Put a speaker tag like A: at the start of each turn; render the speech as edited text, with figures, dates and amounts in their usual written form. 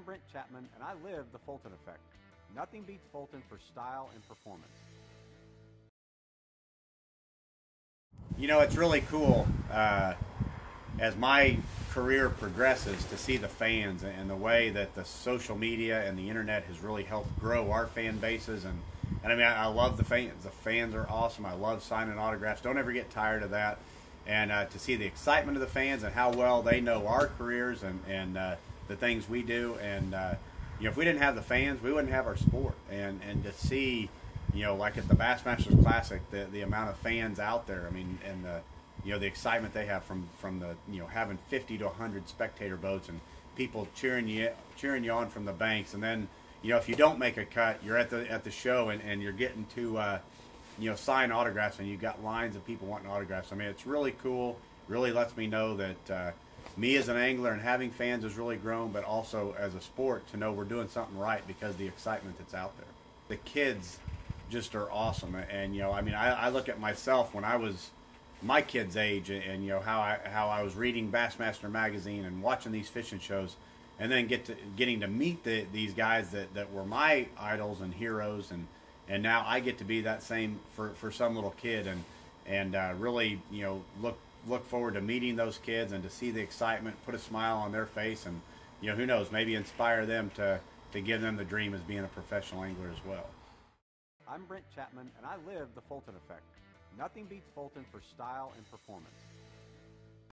A: I'm Brent Chapman, and I live the Fulton Effect. Nothing beats Fulton for style and performance. You know, it's really cool as my career progresses to see the fans and the way that the social media and the internet has really helped grow our fan bases. And I mean, I love the fans. The fans are awesome. I love signing autographs. Don't ever get tired of that. And to see the excitement of the fans and how well they know our careers and the things we do. And, you know, if we didn't have the fans, we wouldn't have our sport. And to see, you know, like at the Bassmasters Classic, the amount of fans out there, I mean, and you know, the excitement they have from the, you know, having 50 to 100 spectator boats and people cheering you on from the banks. And then, you know, if you don't make a cut, you're at the show and you're getting to, you know, sign autographs, and you've got lines of people wanting autographs. I mean, it's really cool. Really lets me know that me as an angler and having fans has really grown, but also as a sport to know we're doing something right because of the excitement that's out there. The kids just are awesome. And, you know, I mean, I look at myself when I was my kids' age, and you know how I was reading Bassmaster magazine and watching these fishing shows, and then getting to meet these guys that were my idols and heroes, and now I get to be that same for some little kid, and really, you know, look forward to meeting those kids and to see the excitement, put a smile on their face, and, you know, who knows, maybe inspire them to give them the dream as being a professional angler as well. I'm Brent Chapman, and I live the Fulton Effect. Nothing beats Fulton for style and performance.